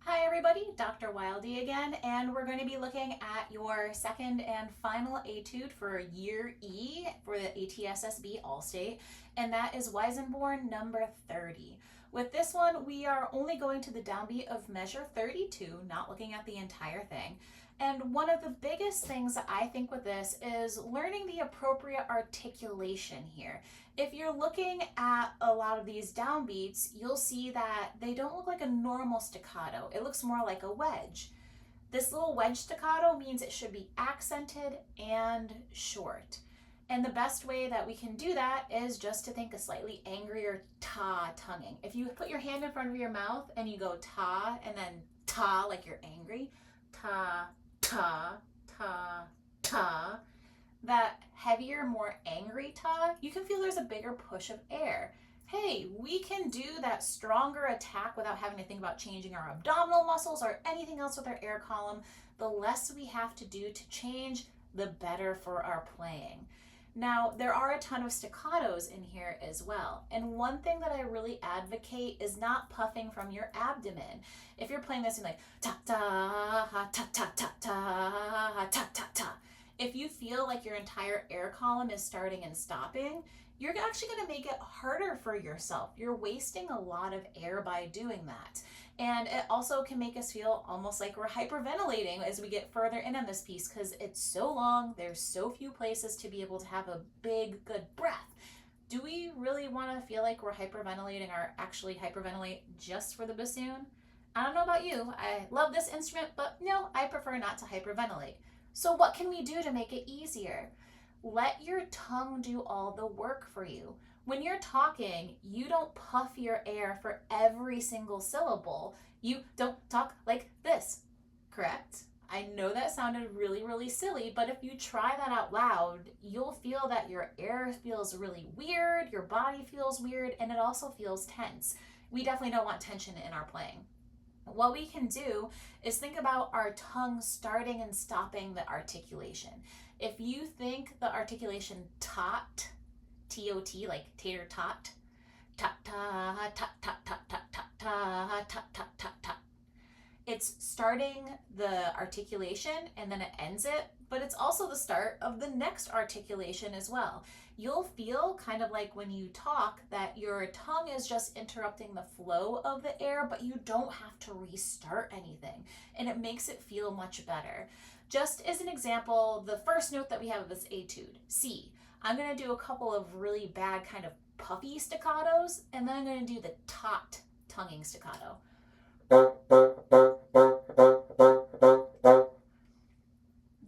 Hi everybody, Dr. Wildey again, and we're going to be looking at your second and final etude for year E for the ATSSB All-State, and that is Weissenborn number 30. With this one, we are only going to the downbeat of measure 32, not looking at the entire thing. And one of the biggest things that I think with this is learning the appropriate articulation here. If you're looking at a lot of these downbeats, you'll see that they don't look like a normal staccato. It looks more like a wedge. This little wedge staccato means it should be accented and short. And the best way that we can do that is just to think a slightly angrier ta tonguing. If you put your hand in front of your mouth and you go ta and then ta like you're angry, ta, ta, ta, ta, that heavier, more angry ta, you can feel there's a bigger push of air. Hey, we can do that stronger attack without having to think about changing our abdominal muscles or anything else with our air column. The less we have to do to change, the better for our playing. Now, there are a ton of staccatos in here as well. And one thing that I really advocate is not puffing from your abdomen. If you're playing this, you're like, ta ta, ha ta ta ta ta, ha ta ta ta. If you feel like your entire air column is starting and stopping, you're actually going to make it harder for yourself. You're wasting a lot of air by doing that. And it also can make us feel almost like we're hyperventilating as we get further in on this piece because it's so long, there's so few places to be able to have a big, good breath. Do we really want to feel like we're hyperventilating or actually hyperventilate just for the bassoon? I don't know about you, I love this instrument, but no, I prefer not to hyperventilate. So what can we do to make it easier? Let your tongue do all the work for you. When you're talking, you don't puff your air for every single syllable. You don't talk like this, correct? I know that sounded really, really silly, but if you try that out loud, you'll feel that your air feels really weird, your body feels weird, and it also feels tense. We definitely don't want tension in our playing. What we can do is think about our tongue starting and stopping the articulation. If you think the articulation tot, T-O-T, like tater tot, tot ta, tot tot tot tot tot ta, tot tot tot tot. It's starting the articulation and then it ends it, but it's also the start of the next articulation as well. You'll feel kind of like when you talk that your tongue is just interrupting the flow of the air, but you don't have to restart anything, and it makes it feel much better. Just as an example, the first note that we have of this etude, C. I'm going to do a couple of really bad kind of puffy staccatos, and then I'm going to do the tot tonguing staccato.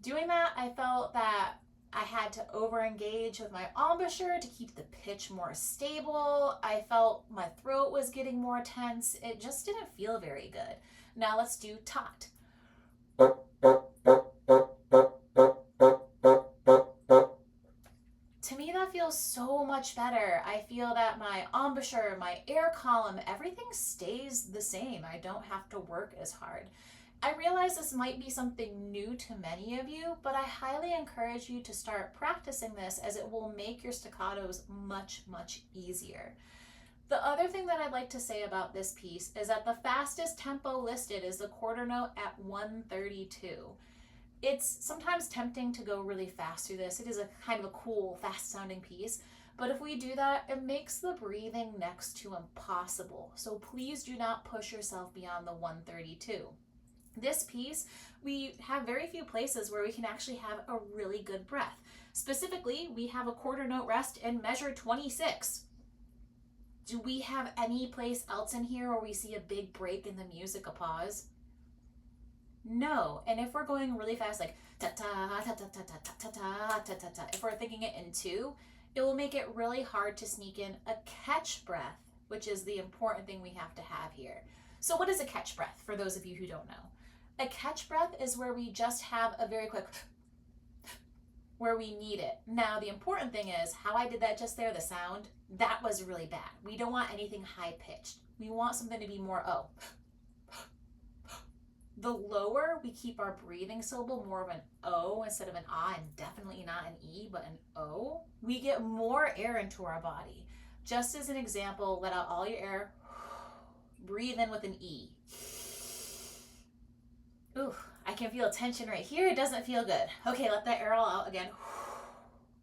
Doing that, I felt that I had to over-engage with my embouchure to keep the pitch more stable. I felt my throat was getting more tense. It just didn't feel very good. Now let's do tot. To me, that feels so much better. I feel that my embouchure, my air column, everything stays the same. I don't have to work as hard. I realize this might be something new to many of you, but I highly encourage you to start practicing this as it will make your staccatos much, much easier. The other thing that I'd like to say about this piece is that the fastest tempo listed is the quarter note at 132. It's sometimes tempting to go really fast through this. It is a kind of a cool, fast sounding piece, but if we do that, it makes the breathing next to impossible. So please do not push yourself beyond the 132. This piece, we have very few places where we can actually have a really good breath. Specifically, we have a quarter note rest in measure 26. Do we have any place else in here where we see a big break in the music, a pause? No. And if we're going really fast, like ta ta ta ta ta ta ta ta ta ta ta, if we're thinking it in two, it will make it really hard to sneak in a catch breath, which is the important thing we have to have here. So what is a catch breath for those of you who don't know? A catch breath is where we just have a very quick where we need it. Now, the important thing is how I did that just there, the sound, that was really bad. We don't want anything high pitched. We want something to be more oh. The lower we keep our breathing syllable more of an O instead of an ah, and definitely not an E, but an O, we get more air into our body. Just as an example, let out all your air, breathe in with an E. Ooh, I can feel tension right here. It doesn't feel good. Okay, let that air all out again.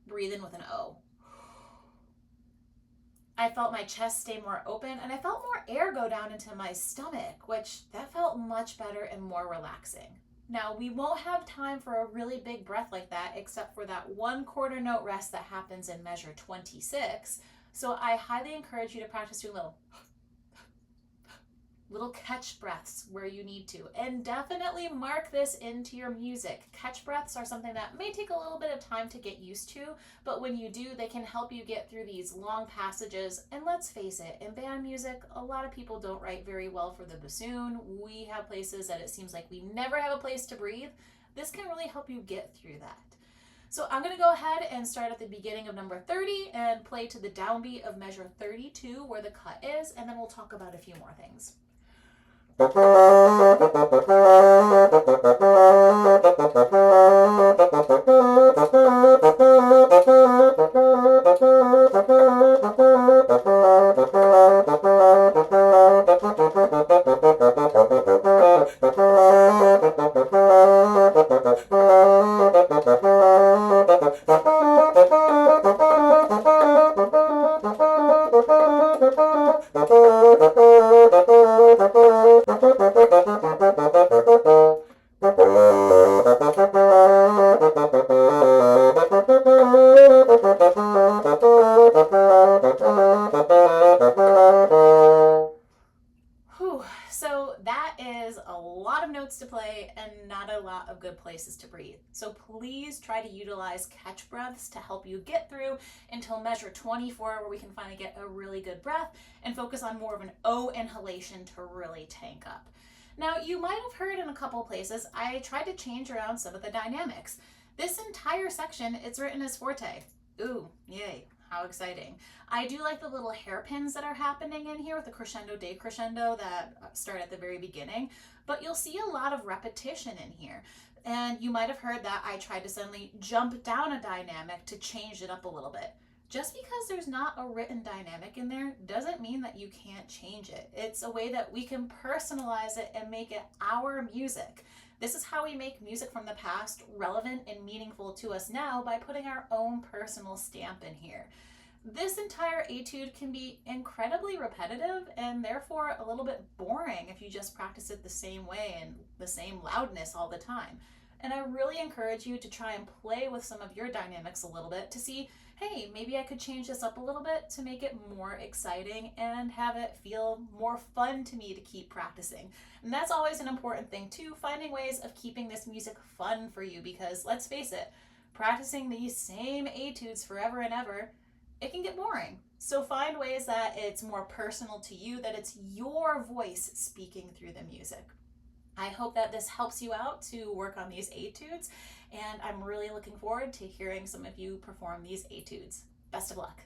Breathe in with an O. I felt my chest stay more open, and I felt more air go down into my stomach, which that felt much better and more relaxing. Now, we won't have time for a really big breath like that except for that 1/4 note rest that happens in measure 26. So I highly encourage you to practice doing little catch breaths where you need to, and definitely mark this into your music. Catch breaths are something that may take a little bit of time to get used to, but when you do, they can help you get through these long passages. And let's face it, in band music, a lot of people don't write very well for the bassoon. We have places that it seems like we never have a place to breathe. This can really help you get through that. So I'm going to go ahead and start at the beginning of number 30 and play to the downbeat of measure 32 where the cut is, and then we'll talk about a few more things. So that is a lot of notes to play and not a lot of good places to breathe. So please try to utilize catch breaths to help you get through until measure 24 where we can finally get a really good breath and focus on more of an O inhalation to really tank up. Now, you might have heard in a couple places, I tried to change around some of the dynamics. This entire section, it's written as forte. Ooh, yay. How exciting. I do like the little hairpins that are happening in here with the crescendo, decrescendo that start at the very beginning, but you'll see a lot of repetition in here. And you might have heard that I tried to suddenly jump down a dynamic to change it up a little bit. Just because there's not a written dynamic in there doesn't mean that you can't change it. It's a way that we can personalize it and make it our music. This is how we make music from the past relevant and meaningful to us now by putting our own personal stamp in here. This entire etude can be incredibly repetitive and therefore a little bit boring if you just practice it the same way and the same loudness all the time. And I really encourage you to try and play with some of your dynamics a little bit to see, hey, maybe I could change this up a little bit to make it more exciting and have it feel more fun to me to keep practicing. And that's always an important thing too, finding ways of keeping this music fun for you, because let's face it, practicing these same etudes forever and ever, it can get boring. So find ways that it's more personal to you, that it's your voice speaking through the music. I hope that this helps you out to work on these etudes, and I'm really looking forward to hearing some of you perform these etudes. Best of luck.